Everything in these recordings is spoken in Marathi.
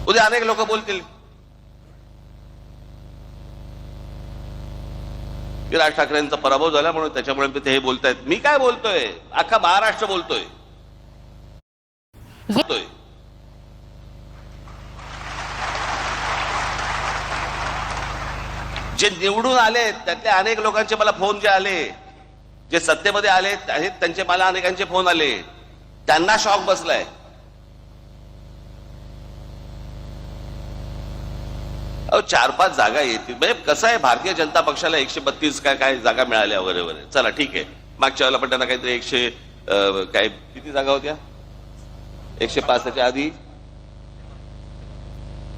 उद्या अनेक लोक बोलतील की राज ठाकरेंचा पराभव झाला म्हणून त्याच्यामुळे ते हे बोलतायत. मी काय बोलतोय, अख्खा महाराष्ट्र बोलतोय. जे निवडून आले त्यातल्या अनेक लोकांचे मला फोन जे आले, जे सत्तेमध्ये आले आहेत त्यांचे मला अनेकांचे फोन आले, त्यांना शॉक बसलाय. अहो 4-5 जागा येतील म्हणजे कसं आहे, भारतीय जनता पक्षाला 132 काय जागा मिळाल्या वगैरे वगैरे. चला ठीक आहे, मागच्या वेळेला पण त्यांना काहीतरी 100 काय किती जागा होत्या, 105 च्या आधी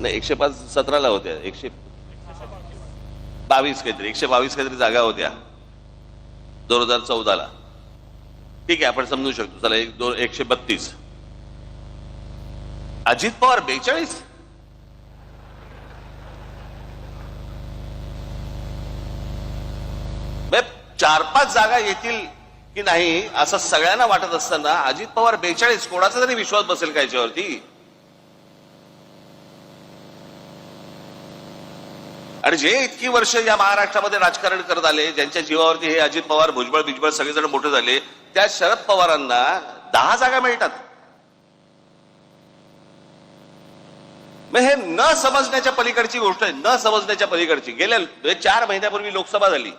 नाही 105 17ला होत्या, 122 काहीतरी जागा होत्या 2014ला. ठीक आहे, आपण समजू शकतो. चला 132. अजित पवार 42. म्हणजे 4-5 जागा येतील की नाही असं सगळ्यांना वाटत असताना अजित पवार 42, कोणाचा तरी विश्वास बसेल का याच्यावरती? आणि जे इतकी वर्ष या महाराष्ट्रामध्ये राजकारण करत आले, ज्यांच्या जीवावरती हे अजित पवार, भुजबळ सगळेजण मोठे झाले, त्या शरद पवारांना 10 जागा मिळतात. मग हे न समजण्याच्या पलीकडची गोष्ट आहे, न समजण्याच्या पलीकडची. गेल्या 4 महिन्यापूर्वी लोकसभा झाली.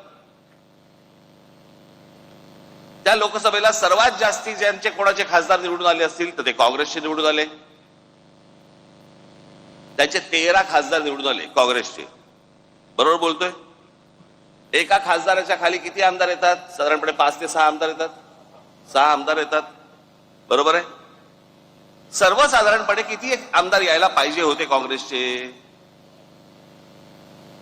त्या लोकसभेला सर्वात जास्ती ज्यांचे कोणाचे खासदार निवडून आले असतील तर ते काँग्रेसचे निवडून आले. त्याचे 13 खासदार निवडून आले काँग्रेसचे. बरोबर बोलतोय? एका खासदाराच्या खाली किती आमदार येतात? साधारणपणे 5 ते 6 आमदार येतात. 6 आमदार येतात, बरोबर आहे. सर्वसाधारणपणे किती आमदार यायला पाहिजे होते काँग्रेसचे?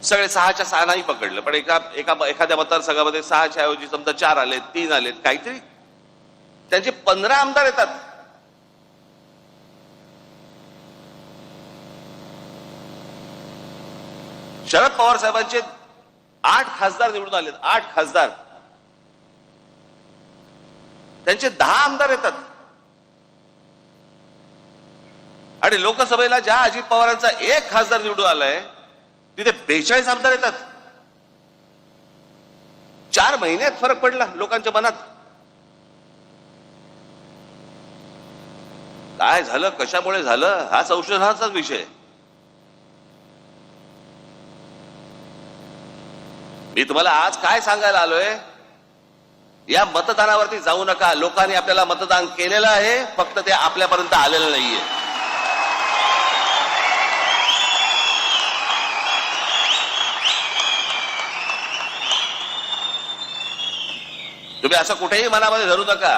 सगळे 6च्या 6 नाही पकडलं, पण एखाद्या मतदारसंघामध्ये 6च्या ऐवजी समजा 4 आलेत, 3 आलेत, काहीतरी त्यांचे 15 आमदार येतात. शरद पवार साहेबांचे 8 खासदार निवडून आलेत, 8 खासदार. त्यांचे 10 आमदार येतात. आणि लोकसभेला ज्या अजित पवारांचा 1 खासदार निवडून आलाय तिथे 42 आमदार येतात. 4 महिन्यात फरक पडला लोकांच्या मनात. काय झालं, कशामुळे झालं, हा संशोधनाचाच विषय. मी तुम्हाला आज काय सांगायला आलोय, या मतदानावरती जाऊ नका. लोकांनी आपल्याला मतदान केलेलं आहे, फक्त ते आपल्यापर्यंत आलेलं नाहीये. तुम्ही असं कुठेही मनामध्ये धरू नका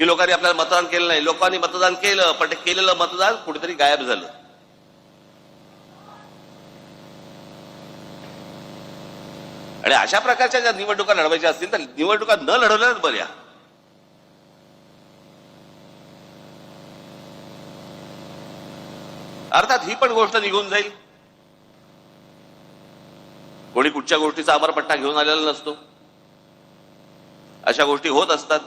की लोकांनी आपल्याला मतदान केलं नाही. लोकांनी मतदान केलं, पण ते केलेलं मतदान कुठेतरी गायब झालं. आणि अशा प्रकारच्या ज्या निवडणुका लढवायच्या असतील तर निवडणुका न लढवल्याच बऱ्या. अर्थात ही पण गोष्ट निघून जाईल. कोणी कुठच्या गोष्टीचा अमरपट्टा घेऊन आलेला नसतो. अशा गोष्टी होत असतात.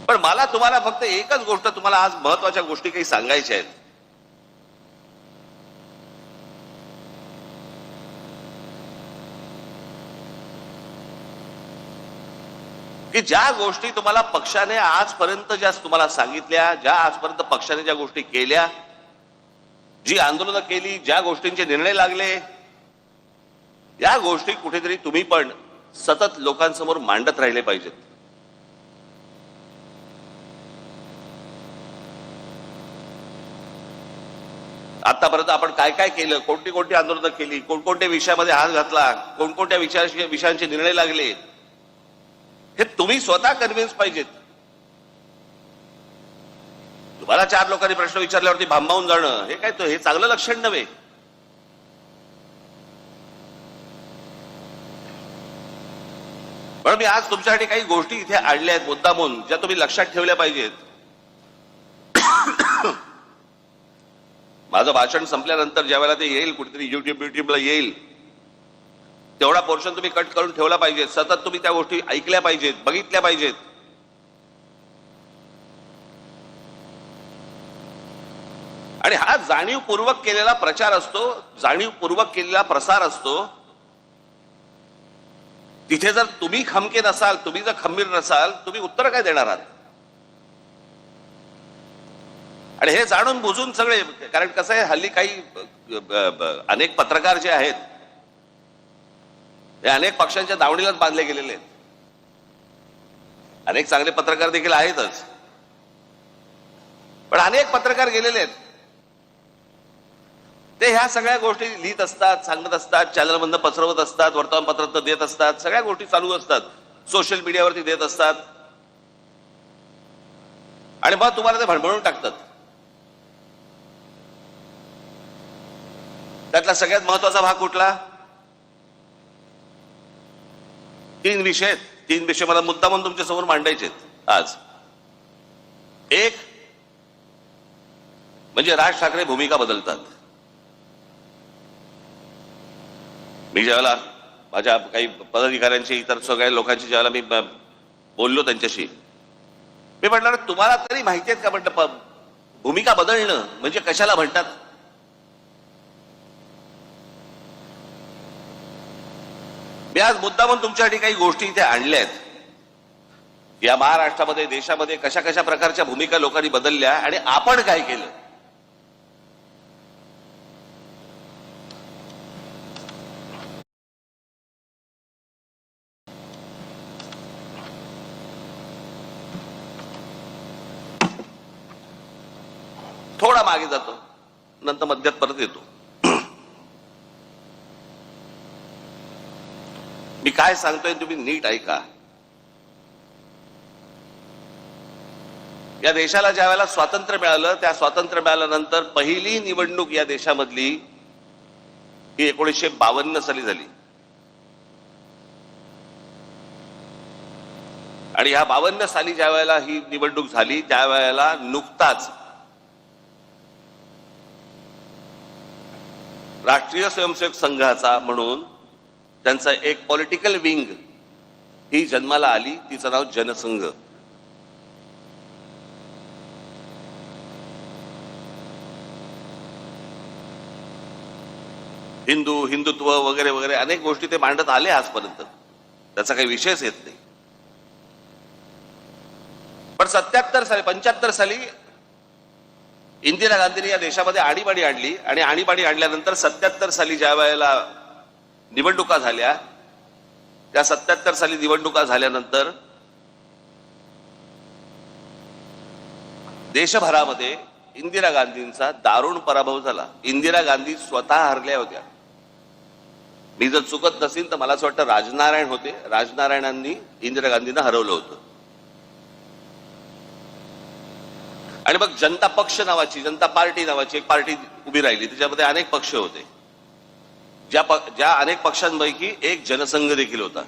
पण मला तुम्हाला फक्त एकच गोष्ट, तुम्हाला आज महत्वाच्या गोष्टी काही सांगायच्या आहेत. की ज्या गोष्टी तुम्हाला पक्षाने आजपर्यंत ज्या तुम्हाला सांगितल्या, ज्या आजपर्यंत पक्षाने ज्या गोष्टी केल्या, जी आंदोलनं केली, ज्या गोष्टींचे निर्णय लागले, या गोष्टी कुठेतरी तुम्ही पण सतत लोकांसमोर मांडत राहिले पाहिजेत. आतापर्यंत आपण काय काय केलं, कोणती आंदोलनं केली, कोणकोणत्या विषयामध्ये हात घातला, कोणकोणत्या विषयांचे निर्णय लागले, हे तुम्ही स्वतः कन्व्हिन्स पाहिजेत. तुम्हाला 4 लोकांनी प्रश्न विचारल्यावरती भांबावून जाणं हे काय, हे चांगलं लक्षण नव्हे. पण मी आज तुमच्यासाठी काही गोष्टी इथे आणल्या आहेत मुद्दामून, ज्या तुम्ही लक्षात ठेवल्या पाहिजेत. माझं भाषण संपल्यानंतर ज्या वेळेला ते येईल, कुठेतरी युट्यूबला येईल, तेवढा पोर्शन तुम्ही कट करून ठेवला पाहिजे. सतत तुम्ही त्या गोष्टी ऐकल्या पाहिजेत, बघितल्या पाहिजेत. आणि हा जाणीवपूर्वक केलेला प्रचार असतो, जाणीवपूर्वक केलेला प्रसार असतो. तिथे जर तुम्ही खमके नसाल, तुम्ही जर खंबीर नसाल, तुम्ही उत्तर काय देणार आहात? आणि हे जाणून बुजून सगळे, कारण कसं आहे हल्ली काही अनेक पत्रकार जे आहेत ते अनेक पक्षांच्या दावणीलाच बांधले गेलेले आहेत. अनेक चांगले पत्रकार देखील आहेतच, पण अनेक पत्रकार गेलेले आहेत. ते ह्या सगळ्या गोष्टी लिहित असतात, सांगत असतात, चॅनलमधून पसरवत असतात, वर्तमानपत्रात देत असतात, सगळ्या गोष्टी चालू असतात, सोशल मीडियावरती देत असतात आणि मग तुम्हाला ते भणभणून टाकतात. त्यातला सगळ्यात महत्वाचा भाग कुठला? 3 विषय मला मुद्दा म्हणून तुमच्या समोर मांडायचे आज. एक म्हणजे राज ठाकरे भूमिका बदलतात. मी ज्यावेळेला माझ्या काही पदाधिकाऱ्यांशी, इतर सगळ्या लोकांशी ज्यावेळेला मी बोललो त्यांच्याशी, मी म्हटलं तुम्हाला तरी माहिती आहेत का म्हटलं भूमिका बदलणं म्हणजे कशाला म्हणतात? मी आज मुद्दा म्हणून तुमच्यासाठी काही गोष्टी इथे आणल्या आहेत. या महाराष्ट्रामध्ये, देशामध्ये कशा कशा प्रकारच्या भूमिका लोकांनी बदलल्या आणि आपण काय केलं. थोडा मागे जातो, नंतर मध्यात परत येतो. मी काय सांगतोय तुम्ही नीट ऐका. या देशाला ज्या वेळेला स्वातंत्र्य मिळालं, त्या स्वातंत्र्य मिळाल्यानंतर पहिली निवडणूक या देशामधली ही 1952 साली झाली. आणि ह्या 52 साली ज्या वेळेला ही निवडणूक झाली, त्यावेळेला नुकताच राष्ट्रीय स्वयंसेवक संघाचा म्हणून त्यांचा एक पॉलिटिकल विंग ही जन्माला आली. तिचं नाव जनसंघ. हिंदुत्व वगैरे वगैरे अनेक गोष्टी ते मांडत आले आजपर्यंत, त्याचा काही विषयच येत नाही. पण 75 साली इंदिरा गांधींनी या देशामध्ये आणीबाणी आणली आणि आणीबाणी आणल्यानंतर 77 साली ज्या वेळेला निवडणुका झाल्या, त्या 77 साली निवडणुका झाल्यानंतर देशभरामध्ये इंदिरा गांधींचा दारुण पराभव झाला. इंदिरा गांधी स्वतः हरल्या होत्या. मी जर चुकत नसेल तर मला असं वाटतं राजनारायण होते, राजनारायणांनी इंदिरा गांधींना हरवलं होतं. आणि मग जनता पक्ष नावाची, जनता पार्टी नावाची एक पार्टी उभी राहिली. त्याच्यामध्ये अनेक पक्ष होते. ज्या अनेक पक्षांपैकी एक जनसंघ देखील होता.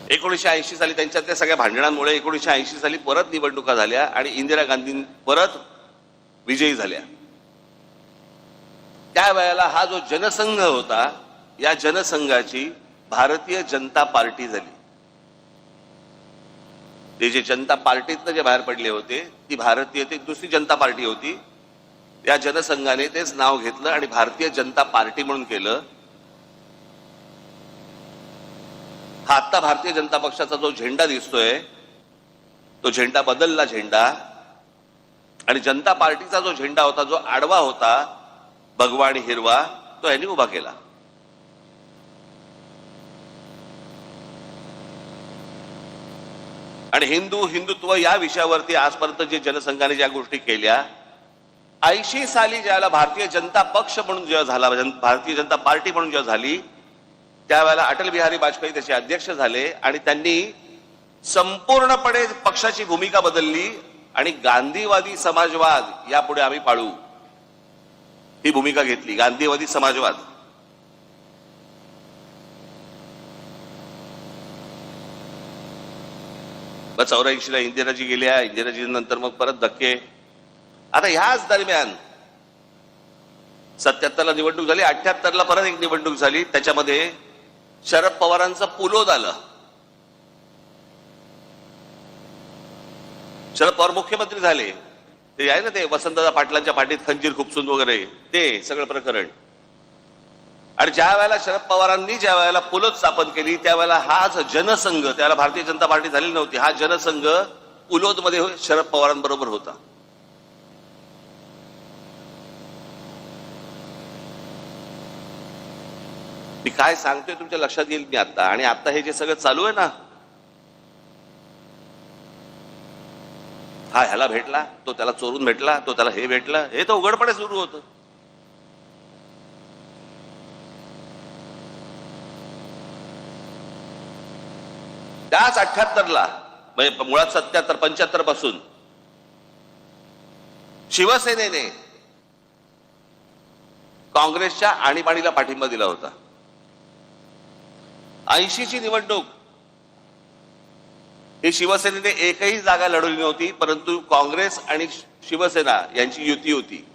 1980 साली त्यांच्यातल्या सगळ्या भांडणांमुळे 1980 साली परत निवडणुका झाल्या आणि इंदिरा गांधी परत विजयी झाल्या. त्यावेळेला हा जो जनसंघ होता, या जनसंघाची भारतीय जनता पार्टी झाली. ते जे जनता पार्टीतनं जे बाहेर पडले होते, ती भारतीय, ती दुसरी जनता पार्टी होती. या जनसंघाने तेच नाव घेतलं आणि भारतीय जनता पार्टी म्हणून केलं. हा आता भारतीय जनता पक्षाचा जो झेंडा दिसतोय, तो झेंडा बदलला झेंडा. आणि जनता पार्टीचा जो झेंडा होता, जो आडवा होता, भगवा आणि हिरवा, तो यांनी उभा केला. आणि हिंदुत्व या विषयावरती आजपर्यंत जे जनसंघाने ज्या गोष्टी केल्या, 80 साली ज्याला भारतीय जनता पक्ष म्हणून जेव्हा झाला, भारतीय जनता पार्टी म्हणून जेव्हा झाली, त्यावेळेला अटल बिहारी वाजपेयी त्याचे अध्यक्ष झाले आणि त्यांनी संपूर्णपणे पक्षाची भूमिका बदलली आणि गांधीवादी समाजवाद यापुढे आम्ही पाळू ही भूमिका घेतली. गांधीवादी समाजवाद. मग 84 ला इंदिराजी गेल्या, इंदिराजी नंतर मग परत धक्के. आता ह्याच दरम्यान 77 ला निवडणूक झाली, 78 ला परत एक निवडणूक झाली. त्याच्यामध्ये शरद पवारांचं पुलोद आलं. शरद पवार मुख्यमंत्री झाले ते आहे ना ते वसंतदादा पाटलांच्या पाठीत खंजीर खुपसून वगैरे ते सगळं प्रकरण. आणि ज्या वेळेला शरद पवारांनी ज्या वेळेला पुलत स्थापन केली त्यावेळेला हाच जनसंघ, त्याला भारतीय जनता पार्टी झालेली नव्हती, हा जनसंघ पुलोद मध्ये शरद पवारांबरोबर होता. मी काय सांगतोय तुमच्या लक्षात येईल मी आता. आणि आता हे जे सगळं चालू आहे ना, हा ह्याला भेटला, तो त्याला चोरून भेटला, तो त्याला हे भेटला, हे तर उघडपणे सुरू होतं. त्याच 78ला म्हणजे मुळात 77-75 पासून शिवसेनेने काँग्रेसच्या आणीबाणीला पाठिंबा दिला होता. 80ची निवडणूक ही शिवसेनेने एकही जागा लढवली नव्हती, परंतु काँग्रेस आणि शिवसेना यांची युती होती.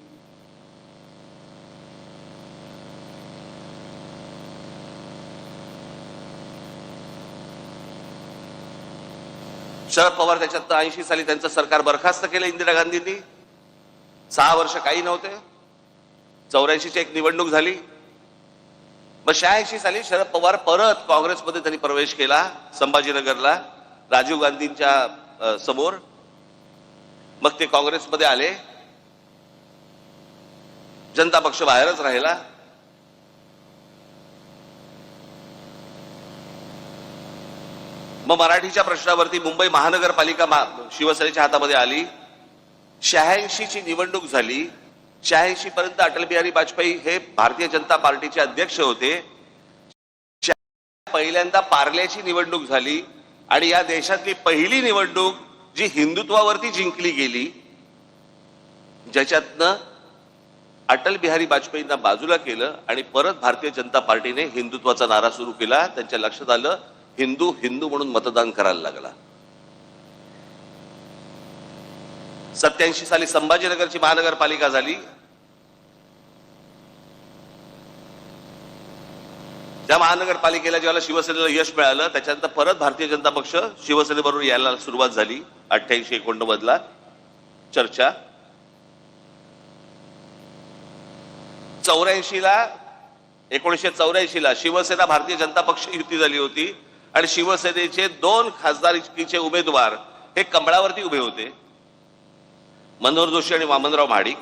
शरद पवार त्याच्यात 80 साली त्यांचं सरकार बरखास्त केलं इंदिरा गांधींनी. 6 वर्ष काही नव्हते. 84ची एक निवडणूक झाली. मग 86 साली शरद पवार परत काँग्रेसमध्ये त्यांनी प्रवेश केला संभाजीनगरला राजीव गांधींच्या समोर. मग ते काँग्रेसमध्ये आले. जनता पक्ष बाहेरच राहिला. मग मराठीच्या प्रश्नावरती मुंबई महानगरपालिका शिवसेनेच्या हातामध्ये आली. 86ची निवडणूक झाली. 86 पर्यंत अटल बिहारी वाजपेयी हे भारतीय जनता पार्टीचे अध्यक्ष होते. पहिल्यांदा पार्ल्याची निवडणूक झाली आणि या देशातली पहिली निवडणूक जी हिंदुत्वावरती जिंकली गेली, ज्याच्यातनं अटल बिहारी वाजपेयींना बाजूला केलं आणि परत भारतीय जनता पार्टीने हिंदुत्वाचा नारा सुरू केला. त्यांच्या लक्षात आलं हिंदू हिंदू म्हणून मतदान करायला लागला. 87 साली संभाजीनगरची महानगरपालिका झाली. त्या महानगरपालिकेला ज्यावेळेला शिवसेनेला यश मिळालं त्याच्यानंतर परत भारतीय जनता पक्ष शिवसेनेबरोबर यायला सुरुवात झाली. 88-89 चर्चा. 1984ला शिवसेना भारतीय जनता पक्ष युती झाली होती आणि शिवसेनेचे 2 खासदारकीचे उमेदवार हे कमळावरती उभे होते, मनोहर जोशी आणि वामनराव महाडिक.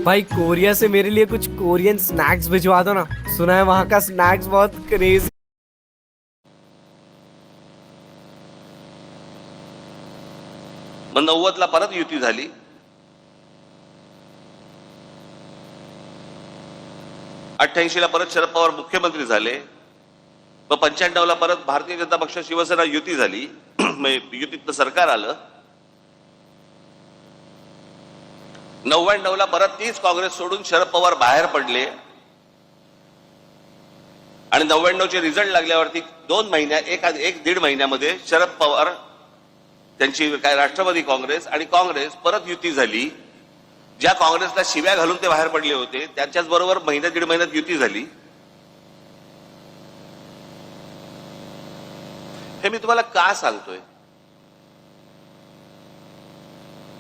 भाई कोरिया से मेरे लिए कुछ कोरियन स्नैक्स भिजवा दो ना, सुना है वहां का स्नैक्स बहुत क्रेजी. मग 90ला परत युती झाली. ला परत शरद पवार मुख्यमंत्री झाले. मग 95ला परत भारतीय जनता पक्ष शिवसेना युती झाली. युतीतलं सरकार आलं. 99ला परत तीच काँग्रेस सोडून शरद पवार बाहेर पडले आणि 99चे रिझल्ट लागल्यावरती 2 महिन्यात एक दीड महिन्यामध्ये शरद पवार त्यांची काय राष्ट्रवादी काँग्रेस आणि काँग्रेस परत युती झाली. ज्या काँग्रेसला शिव्या घालून ते बाहेर पडले होते त्यांच्याच बरोबर दीड महिन्यात युती झाली. हे मी तुम्हाला का सांगतोय?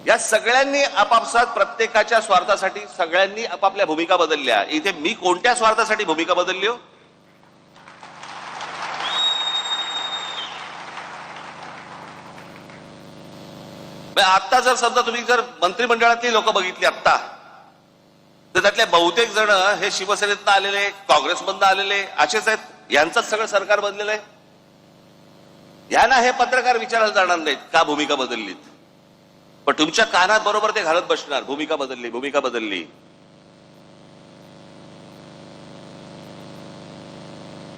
या सगळ्यांनी आपापसात प्रत्येकाच्या स्वार्थासाठी सगळ्यांनी आपापल्या भूमिका बदलल्या. इथे मी कोणत्या स्वार्थासाठी भूमिका बदलली हो? आता जर समजा तुम्ही जर मंत्रिमंडळातली लोक बघितली आता, तर त्यातले बहुतेक जण हे शिवसेनेतनं आलेले, काँग्रेसमधनं आलेले असेच आहेत. यांचंच सगळं सरकार बनलेलं आहे. यांना हे पत्रकार विचारायला जाणार नाहीत का भूमिका बदललीत, पण तुमच्या कानात बरोबर ते घालत बसणार भूमिका बदलली, भूमिका बदलली.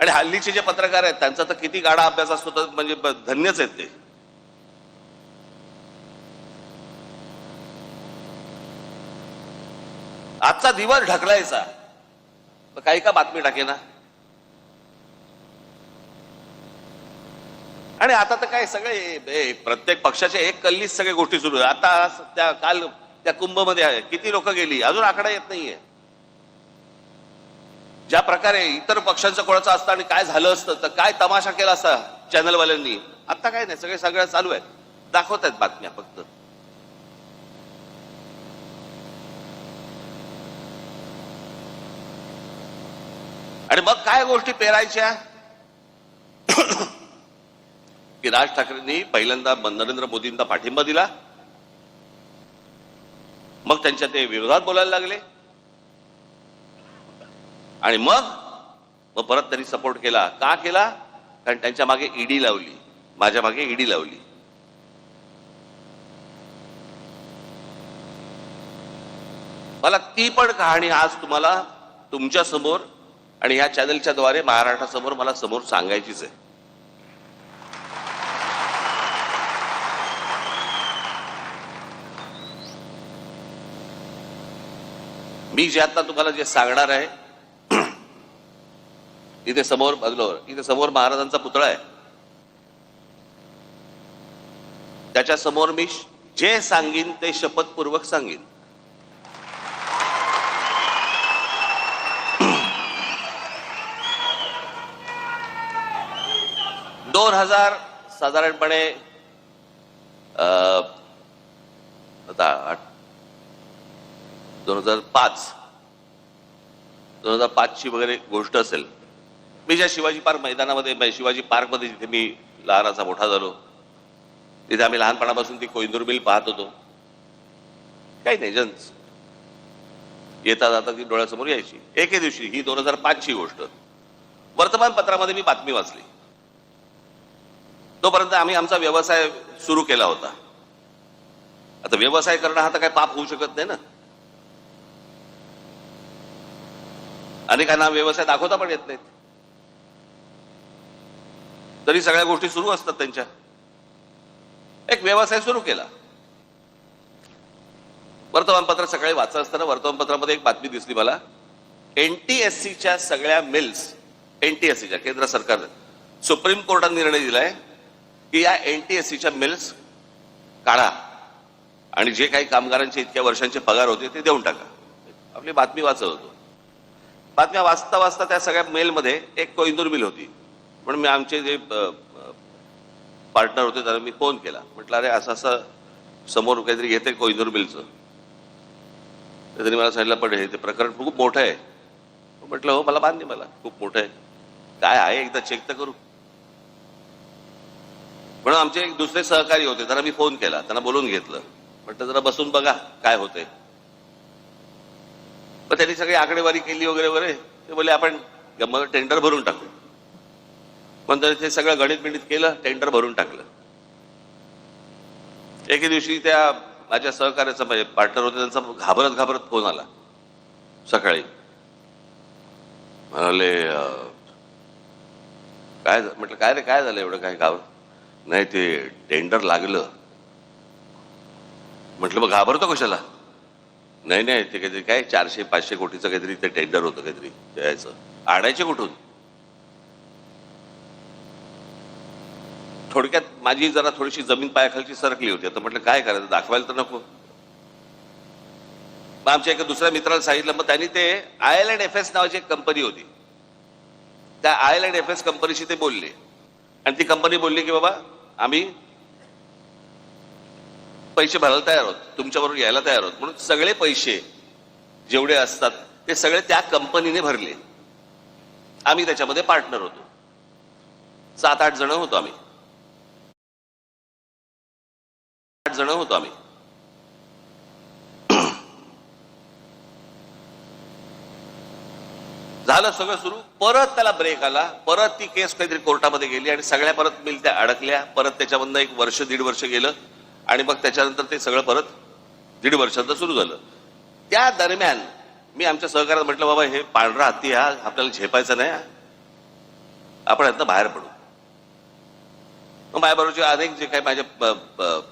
आणि हल्लीचे जे पत्रकार आहेत त्यांचा तर किती गाडा अभ्यास असतो, तर म्हणजे धन्यच आहेत ते. आजचा दिवस ढकलायचा तर काही का बातमी टाकेना. आणि आता तर काय सगळे प्रत्येक पक्षाच्या एक कल्लीच सगळ्या गोष्टी सुरू आहेत. आता काल त्या कुंभमध्ये किती लोक गेली अजून आकडा येत नाहीये. ज्या प्रकारे इतर पक्षांचं कोणाचं असतं आणि काय झालं असतं तर काय तमाशा केला असता चॅनलवाल्यांनी, आता काय नाही, सगळ्या चालू आहेत, दाखवत आहेत बातम्या फक्त. आणि मग काय गोष्टी पेरायच्या की राज ठाकरेंनी पहिल्यांदा नरेंद्र मोदींना पाठिंबा दिला, मग त्यांच्या ते विरोधात बोलायला लागले, आणि मग परत त्यांनी सपोर्ट केला. का केला? कारण त्यांच्या मागे ईडी लावली, माझ्या मागे ईडी लावली. मला ती पण कहाणी आज तुम्हाला तुमच्या समोर आणि ह्या चॅनलच्या द्वारे महाराष्ट्रासमोर मला समोर सांगायचीच आहे. मी जे आता तुम्हाला जे सांगणार आहे, इथे समोर बघलो, इथे समोर महाराजांचा पुतळा आहे, त्याच्या समोर मी जे सांगीन ते शपथपूर्वक सांगीन. साधारणपणे 2005 ची वगैरे गोष्ट असेल. मी ज्या शिवाजी पार्क मैदानामध्ये, शिवाजी पार्क मध्ये जिथे मी लहानाचा मोठा झालो, तिथे आम्ही लहानपणापासून ती कोइंदूर मिल पाहत होतो. काही नाही, जन्स येता जाता ती डोळ्यासमोर यायची. एके दिवशी, ही 2005 ची गोष्ट, वर्तमानपत्रामध्ये मी बातमी वाचली. तोपर्यंत आम्ही आमचा व्यवसाय सुरू केला होता. आता व्यवसाय करणं हा तर काही पाप होऊ शकत नाही ना. अनेकांना व्यवसाय दाखवता पण येत नाहीत, तरी सगळ्या गोष्टी सुरू असतात त्यांच्या. एक व्यवसाय सुरू केला. वर्तमानपत्र सकाळी वाचत असताना वर्तमानपत्रामध्ये एक बातमी दिसली मला. एनटीएससीच्या सगळ्या मिल्स, एनटीएससीच्या, केंद्र सरकारने सुप्रीम कोर्टाने निर्णय दिलाय की या एनटीएससीच्या मिल्स काढा आणि जे काही कामगारांचे इतक्या वर्षांचे पगार होते ते देऊन टाका. आपली बातमी वाचत होतो. बातम्या वाचता वाचता त्या सगळ्या मेलमध्ये एक कोइंदूर मिल होती. म्हणून मी आमचे जे पार्टनर होते त्यांना मी फोन केला. म्हटलं, अरे असं असं समोर काहीतरी येते कोइंदूर मिलचं. त्यांनी मला सांगितलं, पण हे ते प्रकरण खूप मोठं आहे. म्हटलं, हो मला मान्य, मला खूप मोठं आहे, काय आहे एकदा चेक तर करू. म्हणून आमचे एक दुसरे सहकारी होते, त्यांना मी फोन केला, त्यांना बोलून घेतलं. म्हटलं जरा बसून बघा काय होतंय. मग त्यांनी सगळी आकडेवारी केली वगैरे वगैरे. ते बोलले आपण टेंडर भरून टाकू. पण ते सगळं गणित बिणित केलं, टेंडर भरून टाकलं. एके दिवशी त्या माझ्या सहकार्याचा म्हणजे पार्टनर होते, त्यांचा घाबरत फोन आला सकाळी. म्हणाले, काय? म्हटलं काय रे, काय झालं एवढं, काय घाबर? नाही ते टेंडर लागलं. म्हटलं मग घाबरतो कशाला? नाही नाही, ते काहीतरी काय 400-500 कोटीचं काहीतरी ते टेंडर होतं, काहीतरी द्यायचं. आणायचे कुठून? थोडक्यात माझी जरा थोडीशी जमीन पायाखालची सरकली होती. आता म्हटलं काय करायचं, दाखवायला तर नको. मग आमच्या एका दुसऱ्या मित्राला सांगितलं. मग त्यांनी ते IL&FS नावाची एक कंपनी होती, त्या IL&FS कंपनीशी ते बोलले. आणि ती कंपनी बोलली की बाबा आम्ही पैसे भरायला तयार आहोत, तुमच्याबरोबर यायला तयार आहोत. म्हणून सगळे पैसे जेवढे असतात ते सगळे त्या कंपनीने भरले. आम्ही त्याच्यामध्ये पार्टनर होतो. 7-8 जण होतो आम्ही. झालं सगळं सुरू. परत त्याला ब्रेक आला. परत ती केस काहीतरी कोर्टामध्ये गेली आणि सगळ्या परत मिल त्या अडकल्या. परत त्याच्यामधनं 1 वर्ष 1.5 वर्ष गेलं आणि मग त्याच्यानंतर ते सगळं परत 1.5 वर्षांचं सुरू झालं. त्या दरम्यान मी आमच्या सहकार्यात म्हटलं, बाबा हे पांढरा हत्ती हा आपल्याला झेपायचा नाही, आपण यातनं बाहेर पडू. मग माझ्याबरोबरचे अनेक जे काही माझे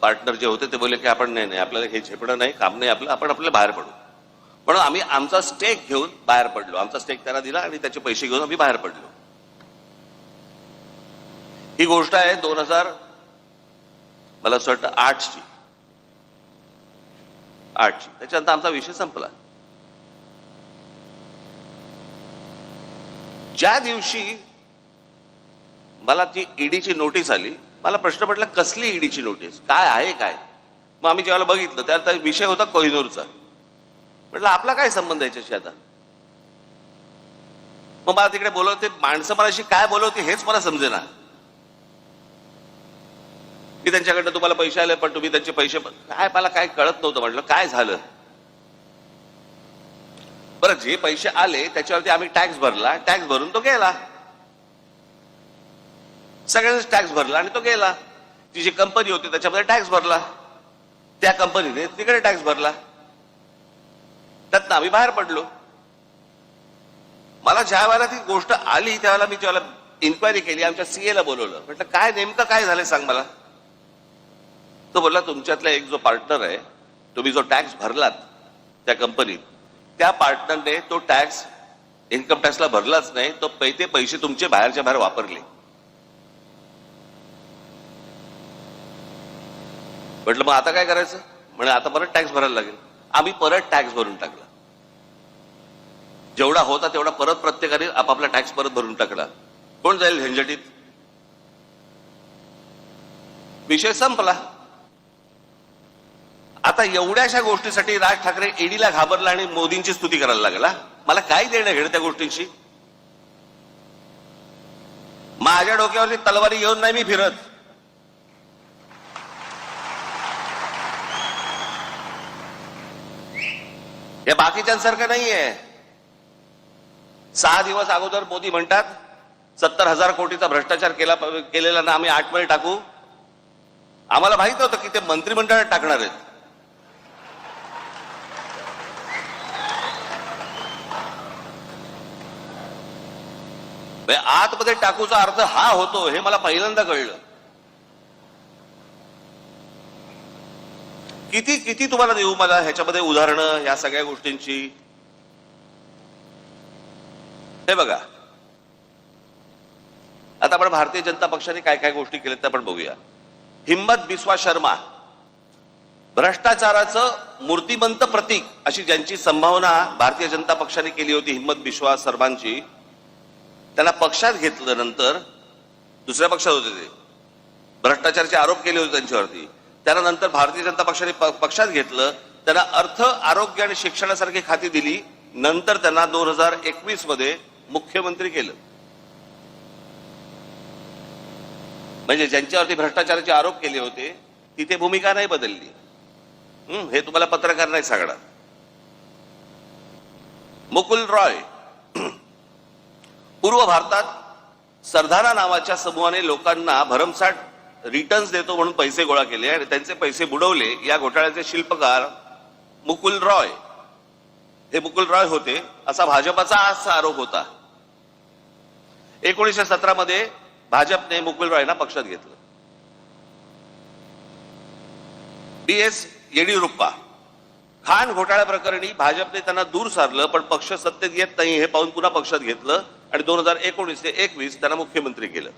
पार्टनर जे होते ते बोलले की आपण नाही, आपल्याला हे झेपणं नाही, काम नाही आपलं, आपण आपल्याला बाहेर पडू. म्हणून आम्ही आमचा स्टेक घेऊन बाहेर पडलो. आमचा स्टेक त्याला दिला आणि त्याचे पैसे घेऊन आम्ही बाहेर पडलो. ही गोष्ट आहे 2000 मला असं वाटतं 8ची. त्याच्यानंतर आमचा विषय संपला. ज्या दिवशी मला ती ईडीची नोटीस आली, मला प्रश्न पडला कसली ईडीची नोटीस, काय आहे काय. मग आम्ही जेव्हा बघितलं त्यात विषय होता कोहिनूरचा. म्हटलं आपला काय संबंध याच्याशी आता. मग मला तिकडे बोलवते माणसं मलाशी काय बोलवते हेच मला समजेना. की त्यांच्याकडनं तुम्हाला पैसे आले पण तुम्ही त्यांचे पैसे काय, मला काय कळत नव्हतं. म्हटलं काय झालं. बरं जे पैसे आले त्याच्यावरती आम्ही टॅक्स भरला, टॅक्स भरून तो गेला. सगळ्यांनीच टॅक्स भरला आणि तो गेला. ती जी कंपनी होती त्याच्यामध्ये टॅक्स भरला, त्या कंपनीने तिकडे टॅक्स भरला, त्यातनं आम्ही बाहेर पडलो. मला ज्या वेळेला ती गोष्ट आली त्यावेळेला मी ज्यावेळेला इन्क्वायरी केली, आमच्या सीएला बोलवलं. म्हटलं काय नेमकं काय झालं सांग मला. तो बोलला तुमच्यातला एक जो पार्टनर आहे, तुम्ही जो टॅक्स भरलात त्या कंपनीत, त्या पार्टनरने तो टॅक्स इन्कम टॅक्सला भरलाच नाही, तो ते पैसे तुमचे बाहेरच्या बाहेर वापरले. म्हटलं मग आता काय करायचं. म्हणजे आता परत टॅक्स भरायला लागेल. आम्ही परत टॅक्स भरून टाकला, जेवढा होता तेवढा परत प्रत्येकाने आपापला टॅक्स परत भरून टाकला. कोण जाईल झंझटीत. विषय संपला. आता एवढ्याशा गोष्टीसाठी राज ठाकरे ईडीला घाबरला आणि मोदींची स्तुती करायला लागला. मला काय देणं घेणं त्या गोष्टींशी. माझ्या डोक्यावरती तलवारी घेऊन नाही मी फिरत. हे बाकीच्यांसारखं नाहीये. 6 दिवस अगोदर मोदी म्हणतात 70,000 कोटीचा भ्रष्टाचार केलेला ना आम्ही 8 मध्ये टाकू. आम्हाला माहित होतं की ते मंत्रिमंडळात टाकणार आहेत. आतमध्ये टाकूचा अर्थ हा होतो हे मला पहिल्यांदा कळलं. किती किती तुम्हाला देऊ मला ह्याच्यामध्ये उदाहरणं या सगळ्या गोष्टींची. हे बघा, आता आपण भारतीय जनता पक्षाने काय काय गोष्टी केल्यात ते आपण बघूया. हिम्मत बिस्वा शर्मा, भ्रष्टाचाराचं मूर्तिमंत प्रतीक अशी ज्यांची संभावना भारतीय जनता पक्षाने केली होती, हिम्मत बिस्वा शर्मांची, त्यांना पक्षात घेतलं. नंतर दुसऱ्या पक्षात होते ते, भ्रष्टाचाराचे आरोप केले होते त्यांच्यावरती. त्यानंतर भारतीय जनता पक्षाने पक्षात घेतलं, त्यांना अर्थ, आरोग्य आणि शिक्षणासारखी खाती दिली. नंतर त्यांना 2021 मध्ये मुख्यमंत्री केलं. म्हणजे ज्यांच्यावरती भ्रष्टाचाराचे आरोप केले होते तिथे भूमिका नाही बदलली. हे तुम्हाला पत्रकार नाही सांगणार. मुकुल रॉय, पूर्व भारतात सरदाना नावाच्या समूहाने लोकांना भरमसाठ रिटर्न्स देतो म्हणून पैसे गोळा केले आणि त्यांचे पैसे बुडवले. या घोटाळ्याचे शिल्पकार मुकुल रॉय, हे मुकुल रॉय होते असा भाजपाचा असा आरोप होता. 1917 मध्ये भाजपने मुकुल रॉयना पक्षात घेतलं. BS येडियुरप्पा, खाण घोटाळ्या प्रकरणी भाजपने त्यांना दूर सारलं, पण पक्ष सत्तेत येत नाही हे पाहून पुन्हा पक्षात घेतलं आणि 2019 ते 21 त्यांना मुख्यमंत्री केलं.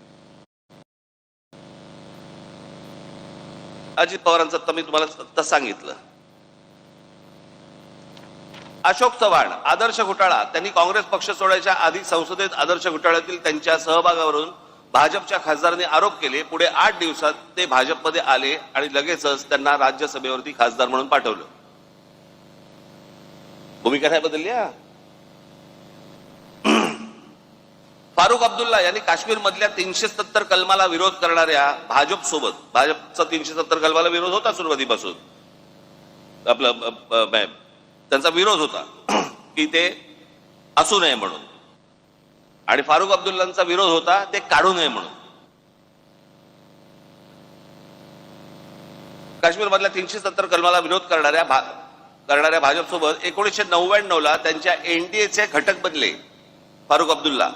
अजित पवारांचं तर मी तुम्हाला सांगितलं. अशोक चव्हाण, आदर्श घोटाळा, त्यांनी काँग्रेस पक्ष सोडायच्या आधी संसदेत आदर्श घोटाळ्यातील त्यांच्या सहभागावरून भाजपच्या खासदारांनी आरोप केले. पुढे 8 दिवसात ते भाजपमध्ये आले आणि लगेचच त्यांना राज्यसभेवरती खासदार म्हणून पाठवलं. भूमिका नाही बदलली. फारुख अब्दुल्ला यांनी काश्मीर मधल्या 370 कलमाला विरोध करणाऱ्या भाजप सोबत, भाजपचा 370 कलमाला विरोध होता सुरुवातीपासून, आपलं त्यांचा विरोध होता की ते असू नये म्हणून, आणि फारुख अब्दुल्लांचा विरोध होता ते काढू नये म्हणून. काश्मीर मधल्या 370 कलमाला विरोध करणाऱ्या भाजप सोबत 1999 त्यांच्या एनडीएचे घटक बनले फारुख अब्दुल्ला,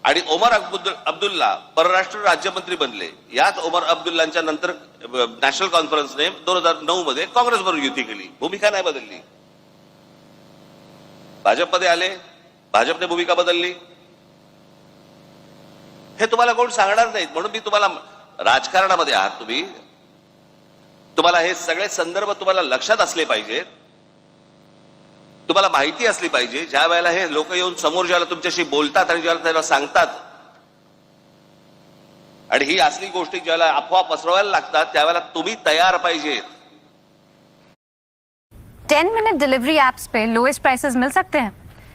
आणि ओमर अब्दुल्ला परराष्ट्र राज्यमंत्री बनले. याच ओमर अब्दुल्लांच्या नंतर नॅशनल कॉन्फरन्सने 2009 मध्ये काँग्रेसबरोबर युती केली. भूमिका नाही बदलली. भाजपमध्ये आले, भाजपने भूमिका बदलली. हे तुम्हाला कोण सांगणार नाहीत. म्हणून मी तुम्हाला, राजकारणामध्ये आहात तुम्ही, तुम्हाला हे सगळे संदर्भ तुम्हाला लक्षात असले पाहिजेत. तुम्हाला माहिती असली पाहिजे, ज्या वेळेला हे लोक येऊन समोर ज्यावेळेला तुमच्याशी बोलतात आणि ज्यावेळेला त्याला सांगतात आणि ही असली गोष्टी ज्यावेळेला अफवा पसरवायला लागतात त्यावेळेला तुम्ही तयार पाहिजे. 10-minute डिलीवरी एप्स पे लोएस्ट प्राइसेस मिल सकते हैं.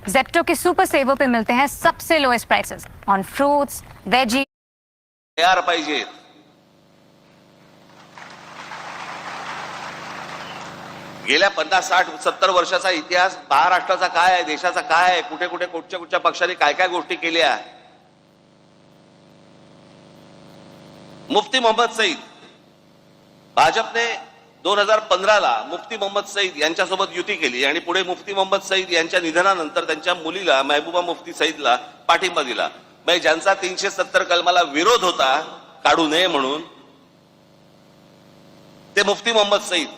जेप्टो के सुपर सेवर पे मिलते हैं सबसे lowest prices on fruits, veggie. तयार पाहिजे. गेल्या 50, 60, 70 वर्षाचा इतिहास महाराष्ट्राचा काय आहे, देशाचा काय आहे, कुठे कुठे कुठच्या पक्षाने काय काय गोष्टी केल्या. मुफ्ती मोहम्मद सईद, भाजपने 2015ला मुफ्ती मोहम्मद सईद यांच्यासोबत युती केली आणि पुढे मुफ्ती मोहम्मद सईद यांच्या निधनानंतर त्यांच्या मुलीला महबूबा मुफ्ती सईदला पाठिंबा दिला. म्हणजे ज्यांचा 370 कलमाला विरोध होता काढू नये म्हणून, ते मुफ्ती मोहम्मद सईद.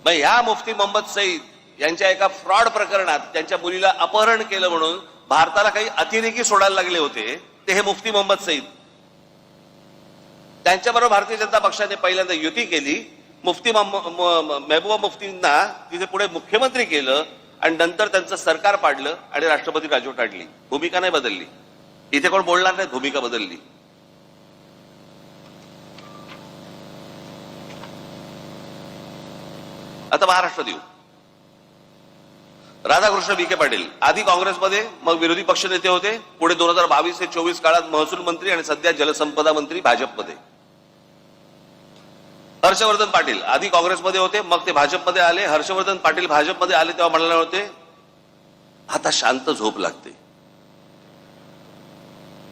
मग ह्या मुफ्ती मोहम्मद सईद यांच्या एका फ्रॉड प्रकरणात त्यांच्या मुलीला अपहरण केलं म्हणून भारताला काही अतिरेकी सोडायला लागले होते, ते हे मुफ्ती मोहम्मद सईद. त्यांच्याबरोबर भारतीय जनता पक्षाने पहिल्यांदा युती केली. मुफ्ती महबूबा मुफ्तींना तिथे पुढे मुख्यमंत्री केलं आणि नंतर त्यांचं सरकार पाडलं आणि राष्ट्रपती राजवट आणली. भूमिका नाही बदलली. इथे कोण बोलणार नाही भूमिका बदलली. आता महाराष्ट्र देऊ. राधाकृष्ण विखे पाटील आधी काँग्रेसमध्ये, मग विरोधी पक्ष नेते होते. पुढे 2022 ते 24 काळात महसूल मंत्री आणि सध्या जलसंपदा मंत्री भाजपमध्ये. हर्षवर्धन पाटील आधी काँग्रेसमध्ये होते, मग ते भाजपमध्ये आले. हर्षवर्धन पाटील भाजपमध्ये आले तेव्हा म्हणाले होते आता शांत झोप लागते.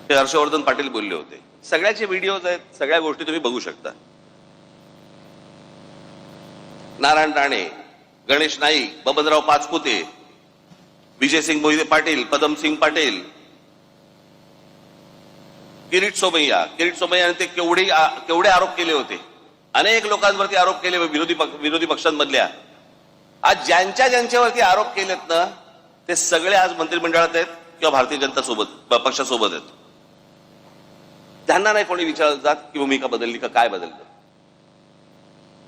ते हर्षवर्धन पाटील बोलले होते. सगळ्याचे व्हिडिओज आहेत, सगळ्या गोष्टी तुम्ही बघू शकता. नारायण राणे, गणेश नाईक, बबनराव पाचपुते, विजयसिंग मोहिते पाटील, पदमसिंग पाटील, किरीट सोमय्या ते केवढे आरोप केले होते. अनेक लोकांवरती आरोप केले विरोधी पक्षांमधल्या. आज ज्यांच्यावरती आरोप केलेत ना, ते सगळे आज मंत्रिमंडळात आहेत किंवा भारतीय जनता पक्षासोबत आहेत. त्यांना नाही कोणी विचारत जात की भूमिका बदलली का, काय बदललं.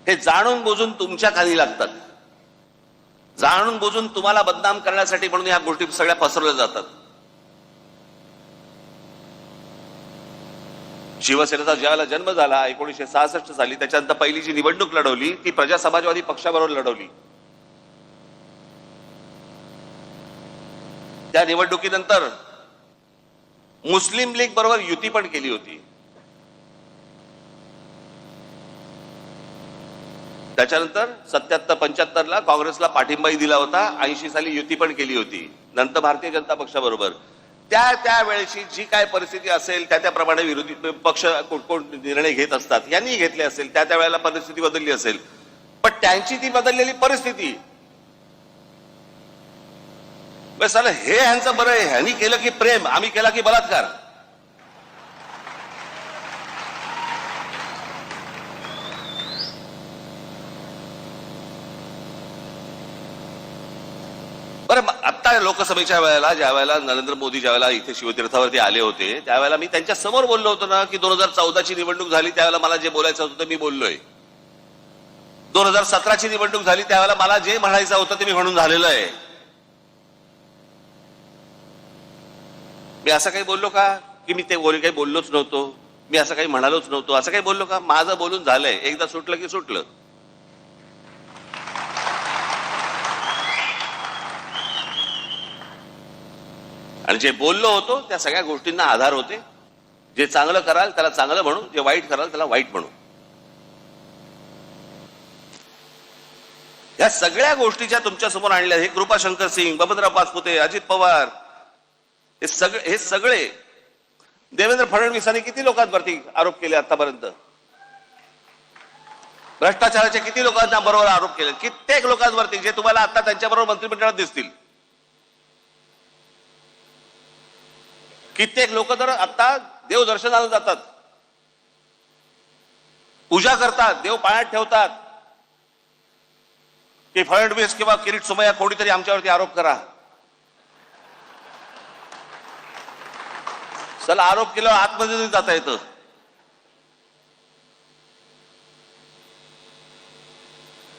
हे जाणून बुजून तुमच्या खाली लागतात. जाणून बुजून तुम्हाला बदनाम करण्यासाठी म्हणून ह्या गोष्टी सगळ्या पसरवल्या जातात. शिवसेनेचा ज्यावेळेला जन्म झाला 1966 साली, त्याच्यानंतर पहिली जी निवडणूक लढवली ती प्रजा समाजवादी पक्षाबरोबर लढवली. त्या निवडणुकीनंतर मुस्लिम लीग बरोबर युती पण केली होती. त्याच्यानंतर 77-75 ला काँग्रेसला पाठिंबाही दिला होता. 80 साली युती पण केली होती. नंतर भारतीय जनता पक्षाबरोबर त्या वेळेची जी काय परिस्थिती असेल त्याप्रमाणे विरोधी पक्ष कोण निर्णय घेत असतात. यांनी घेतले असेल त्या वेळेला परिस्थिती बदलली असेल, पण त्यांची ती बदललेली परिस्थिती. हे ह्यांचं बरं आहे, ह्यांनी केलं की प्रेम, आम्ही केला की बलात्कार. बरं, आता लोकसभेच्या वेळेला ज्या वेळेला नरेंद्र मोदी ज्या वेळेला इथे शिवतीर्थावरती आले होते त्यावेळेला मी त्यांच्या समोर बोललो होतो ना की 2014ची निवडणूक झाली त्यावेळेला मला जे बोलायचं होतं ते मी बोललोय. 2017ची निवडणूक झाली त्यावेळेला मला जे म्हणायचं होतं ते मी म्हणून झालेलं आहे. मी असं काही बोललो का की मी ते काही बोललोच नव्हतो, मी असं काही म्हणालोच नव्हतो, असं काही बोललो का? माझं बोलून झालंय. एकदा सुटलं की सुटलं. आणि जे बोललो होतो त्या सगळ्या गोष्टींना आधार होते. जे चांगलं कराल त्याला चांगलं म्हणू, जे वाईट कराल त्याला वाईट म्हणू. या सगळ्या गोष्टीच्या तुमच्या समोर आणल्या. हे कृपाशंकर सिंग, बबनराव पाचपुते, अजित पवार, हे सगळे देवेंद्र फडणवीसांनी किती लोकांवरती आरोप केले आतापर्यंत? भ्रष्टाचाराचे किती लोकांना बरोबर आरोप केले? कित्येक लोकांवरती जे तुम्हाला आता त्यांच्याबरोबर मंत्रिमंडळात दिसतील. कित्येक लोक तर आता देव दर्शनाला जातात, पूजा करतात, देव पायात ठेवतात की फडणवीस किंवा किरीट सोमय्या कोणीतरी आमच्यावरती आरोप करा. चला, आरोप केल्यावर आतमध्ये जाता येतं.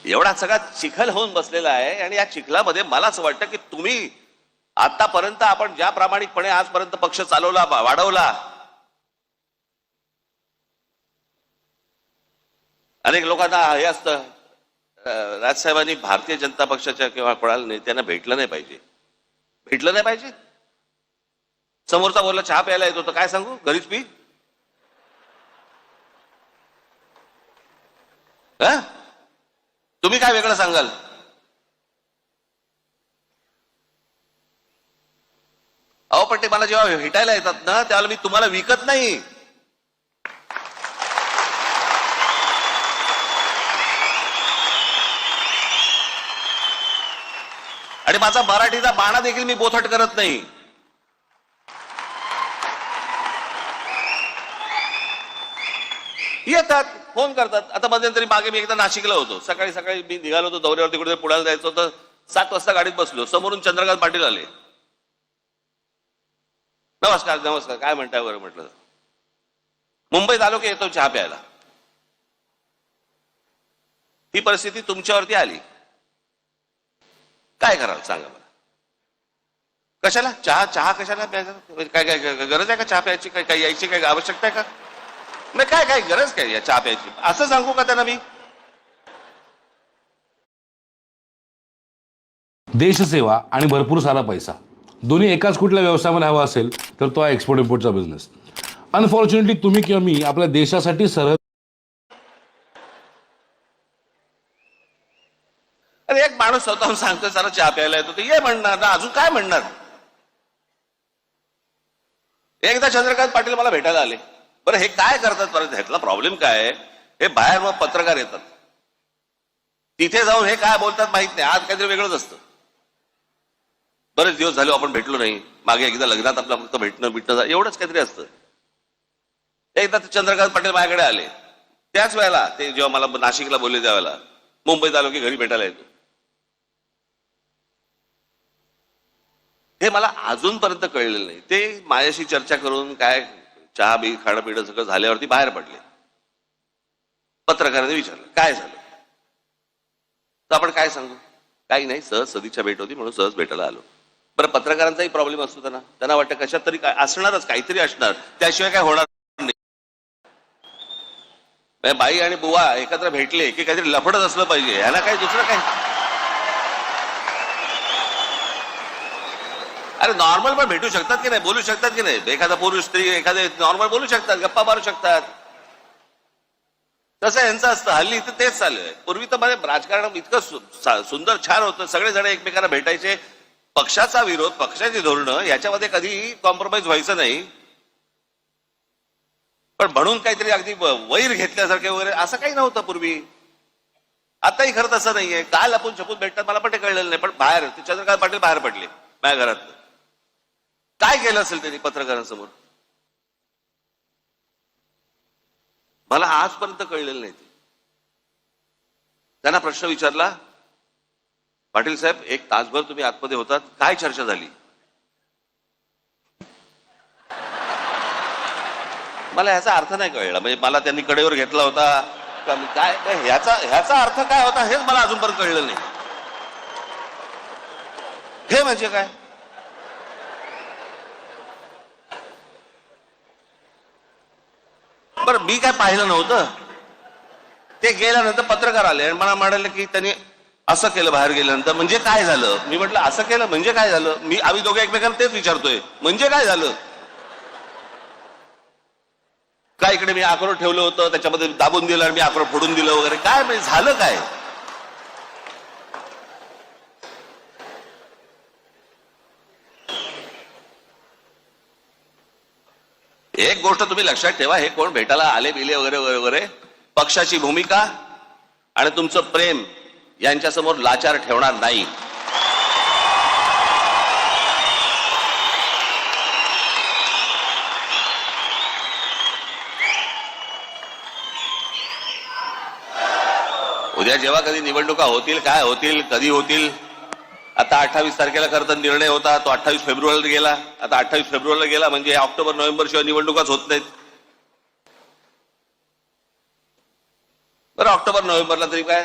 एवढा सगळा चिखल होऊन बसलेला आहे आणि या चिखलामध्ये मला असं वाटतं की तुम्ही आतापर्यंत आपण ज्या प्रामाणिकपणे आजपर्यंत पक्ष चालवला वाढवला, अनेक लोकांना हे असतं राजसाहेबांनी भारतीय जनता पक्षाच्या किंवा कोणाला नेत्यांना भेटलं नाही पाहिजे. समोरचा बोलला चहा प्यायला येतो तर काय सांगू, घरीच पी. तुम्ही काय वेगळं सांगाल? अहो पण ते मला जेव्हा भेटायला येतात ना त्यावेळेला मी तुम्हाला विकत नाही. आणि माझा मराठीचा बाणा देखील मी बोथट करत नाही. येतात, फोन करतात. आता मध्यंतरी मागे मी एकदा नाशिकला होतो. सकाळी मी निघालो होतो दौऱ्यावरती, कुठे पुण्याला जायचं होतं. 7 वाजता गाडीत बसलो. समोरून चंद्रकांत पाटील आले. नमस्कार काय म्हणताय बरं म्हटलं. मुंबईत आलो की येतो चहा प्यायला. ही परिस्थिती तुमच्यावरती आली, काय कराल सांगा मला. कशाला चहा कशाला प्यायचा? काय गरज आहे का चहा प्यायची? काय यायची काय आवश्यकता आहे का? नाही काय गरज काय या चहा प्यायची असं सांगू का त्यांना मी? देशसेवा आणि भरपूर सारा पैसा दोन्ही एकाच कुठल्या व्यवसायामध्ये हवा असेल तर तो आहे एक्सपोर्ट इम्पोर्टचा बिझनेस. अनफॉर्च्युनेटली तुम्ही किंवा मी आपल्या देशासाठी सरहद. अरे एक माणूस स्वतःहून सांगतोय सारा चहा प्यायला येतो तर ये म्हणणार ना, अजून काय म्हणणार. एकदा चंद्रकांत पाटील मला भेटायला आले. बरं हे काय करतात परत, ह्यातला प्रॉब्लेम काय आहे? हे बाहेर मग पत्रकार येतात, तिथे जाऊन हे काय बोलतात माहित नाही. आज काहीतरी वेगळंच असतं. बरेच दिवस झाले आपण भेटलो नाही. मागे एकदा लग्नात आपलं फक्त भेटणं एवढंच काहीतरी असतं. एकदा चंद्रकांत पाटील माझ्याकडे आले. त्याच वेळेला ते जेव्हा मला नाशिकला बोलले त्यावेळेला मुंबईत आलो की घरी भेटायला येतो. हे मला अजूनपर्यंत कळलेलं नाही. ते माझ्याशी चर्चा करून काय चहा बी खाणं पिणं सगळं झाल्यावरती बाहेर पडले. पत्रकाराने विचारलं काय झालं, तर आपण काय सांगू? काही नाही, सहज सदिच्छा भेट होती म्हणून सहज भेटायला आलो. बरं पत्रकारांचाही प्रॉब्लेम असतो त्यांना वाटतं कशात तरी काय असणारच, काहीतरी असणार, त्याशिवाय काय होणार नाही. बाई आणि बुवा एकत्र भेटले की काहीतरी लफडच असलं पाहिजे, ह्याला काय दुसरं काय. अरे नॉर्मल पण भेटू शकतात की नाही, बोलू शकतात की नाही. एखादा पुरुष स्त्री एखादे नॉर्मल बोलू शकतात, गप्पा मारू शकतात. तसं यांचं असतं. हल्ली इथं तेच चालू आहे. पूर्वी तर मध्ये राजकारण इतकं सुंदर छान होतं, सगळेजण एकमेकांना भेटायचे. पक्षाचा विरोध, पक्षाची धोरणं याच्यामध्ये कधी कॉम्प्रोमाइज व्हायचं नाही. पण म्हणून काहीतरी अगदी वैर घेतल्यासारखे वगैरे असं काही नव्हतं पूर्वी. आताही खरं तसं नाहीये. काल आपण छपून भेटतात मला पण ते कळलेलं नाही. पण बाहेर ते चंद्रकांत पाटील बाहेर पडले माझ्या घरात. काय केलं असेल त्यांनी पत्रकारांसमोर मला आजपर्यंत कळलेलं नाही. त्यांना प्रश्न विचारला, पाटील साहेब 1 तासभर तुम्ही आतमध्ये होतात, काय चर्चा झाली? मला ह्याचा अर्थ नाही कळला. म्हणजे मला त्यांनी कडेवर घेतला होता का काय, ह्याचा अर्थ काय होता हेच मला अजूनपर्यंत कळलं नाही. हे म्हणजे काय? बरं मी काय पाहिलं नव्हतं. ते गेल्यानंतर पत्रकार आले आणि मला म्हणाले की त्यांनी असं केलं बाहेर गेल्यानंतर. म्हणजे काय झालं? मी म्हटलं असं केलं म्हणजे काय झालं. आम्ही दोघे एकमेकांना तेच विचारतोय, म्हणजे काय झालं. काय इकडे मी अक्रोड ठेवलं होतं, त्याच्यामध्ये दाबून दिलं आणि मी अक्रोड फोडून दिलं वगैरे, काय म्हणजे झालं काय? एक गोष्ट तुम्ही लक्षात ठेवा, हे कोण भेटायला आले बिले वगैरे वगैरे, पक्षाची भूमिका आणि तुमचं प्रेम यांच्यासमोर लाचार ठेवणार नाही. उद्या जेव्हा कधी निवडणुका होतील, काय होतील, कधी होतील. आता 28 तारखेला खरं तर निर्णय होता, तो 28 फेब्रुवारीला गेला. आता 28 फेब्रुवारीला गेला म्हणजे ऑक्टोबर नोव्हेंबर शिवाय निवडणुकाच होत नाहीत. बरं ऑक्टोबर नोव्हेंबरला तरी काय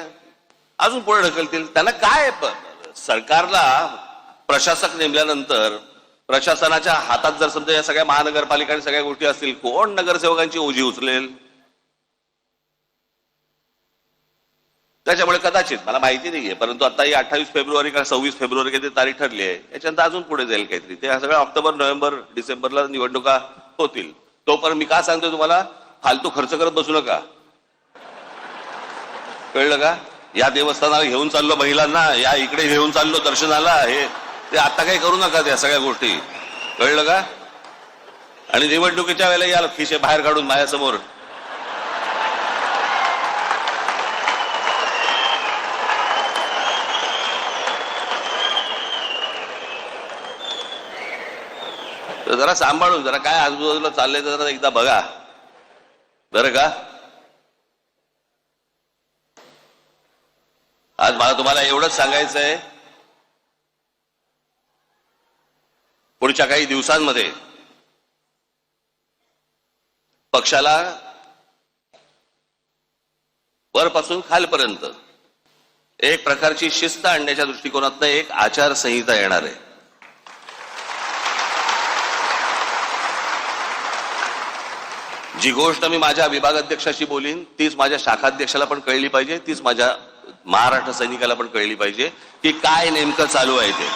अजून पुढे ढकलतील. त्यांना काय सरकारला प्रशासक नेमल्यानंतर प्रशासनाच्या हातात जर समजा या सगळ्या महानगरपालिका आणि सगळ्या गोष्टी असतील, कोण नगरसेवकांची ओझी उचलेल? त्याच्यामुळे कदाचित मला माहिती नाहीये, परंतु आता ही 28 फेब्रुवारी का 26 फेब्रुवारी काहीतरी तारीख ठरली आहे. याच्यानंतर अजून पुढे जाईल काहीतरी. ते सगळं ऑक्टोबर नोव्हेंबर डिसेंबरला निवडणुका होतील. तोपर्यंत मी का सांगतोय तुम्हाला, फालतू खर्च करत बसू नका. कळलं का? या देवस्थानाला घेऊन चाललो महिलांना, या इकडे घेऊन चाललो दर्शनाला, हे ते आता काही करू नका त्या सगळ्या गोष्टी. कळलं का? आणि निवडणुकीच्या वेळेला या खिशे बाहेर काढून माझ्यासमोर तर जरा सांभाळून, जरा काय आजूबाजूला चाललंय तर जरा एकदा बघा बरं का. आज मला तुम्हाला एवढंच सांगायचं आहे, पुढच्या काही दिवसांमध्ये पक्षाला वरपासून खालपर्यंत एक प्रकारची शिस्त आणण्याच्या दृष्टिकोनातून एक आचारसंहिता येणार आहे. जी गोष्ट मी माझ्या विभागाध्यक्षाशी बोलीन तीच माझ्या शाखाध्यक्षाला पण कळली पाहिजे, तीच माझ्या महाराष्ट्र सैनिकाला पण कळली पाहिजे की काय नेमकं चालू आहे ते.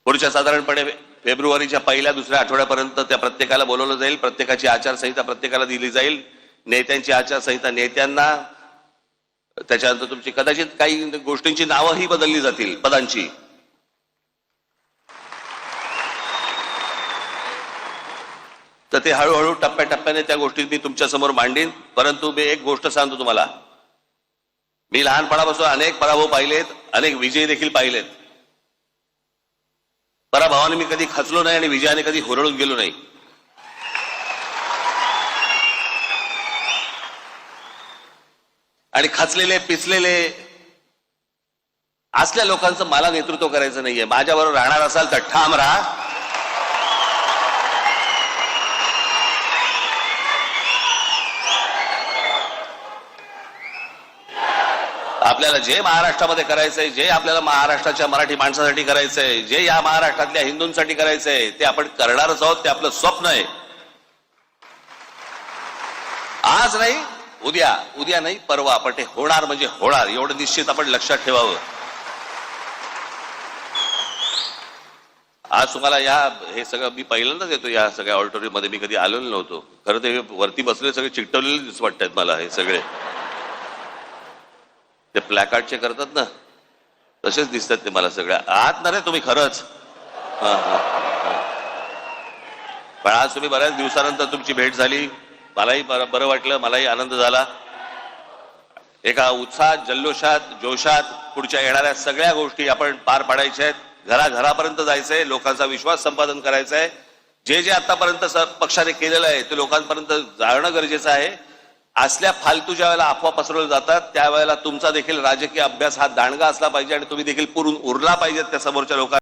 पुढच्या साधारणपणे फेब्रुवारीच्या पहिल्या दुसऱ्या आठवड्यापर्यंत त्या प्रत्येकाला बोलवलं जाईल. प्रत्येकाची आचारसंहिता प्रत्येकाला दिली जाईल. नेत्यांची आचारसंहिता नेत्यांना, त्याच्यानंतर तुमची कदाचित काही गोष्टींची नावंही बदलली जातील, पदांची. तर ते हळूहळू टप्प्याटप्प्याने त्या गोष्टी मी तुमच्या समोर मांडीन. परंतु मी एक गोष्ट सांगतो तुम्हाला, मी लहानपणापासून अनेक पराभव पाहिलेत, अनेक विजय देखील पाहिलेत. पराभवाने मी कधी खचलो नाही आणि विजयाने कधी हुरळून गेलो नाही. आणि खचलेले पिचलेले असल्या लोकांचं मला नेतृत्व करायचं नाहीये. माझ्याबरोबर राहणार असाल तर ठाम राहा. आपल्याला जे महाराष्ट्रामध्ये करायचंय, जे आपल्याला महाराष्ट्राच्या मराठी माणसासाठी करायचंय, जे या महाराष्ट्रातल्या हिंदूंसाठी करायचंय ते आपण करणारच आहोत. ते आपलं स्वप्न आहे. आज नाही उद्या, उद्या नाही परवा, पण ते होणार म्हणजे होणार, एवढं निश्चित आपण लक्षात ठेवावं. आज तुम्हाला हे सगळं मी पहिल्यांदाच येतो या सगळ्या ऑडिटोरियम मध्ये. मी कधी आलेलो नव्हतो. खरं ते वरती बसले सगळे चिकटवलेले दिसत वाटतात मला. हे सगळे ते प्लॅकार्डचे करतात ना, तसेच दिसतात ते मला सगळ्या. आहात ना रे तुम्ही खरंच. पण आज तुम्ही बऱ्याच दिवसानंतर तुमची भेट झाली. मलाही बरं वाटलं, मलाही आनंद झाला. एका उत्साहात, जल्लोषात, जोशात पुढच्या येणाऱ्या सगळ्या गोष्टी आपण पार पाडायच्या आहेत. घराघरापर्यंत जायचंय, लोकांचा विश्वास संपादन करायचा आहे. जे जे आतापर्यंत पक्षाने केलेलं आहे ते लोकांपर्यंत जाणं गरजेचं आहे. असल्या फालतू ज्या वेळेला अफवा पसरवल्या जातात त्यावेळेला तुमचा देखील राजकीय अभ्यास हा दांडगा असला पाहिजे आणि तुम्ही देखील पुरून उरला पाहिजेत त्या समोरच्या लोकांना.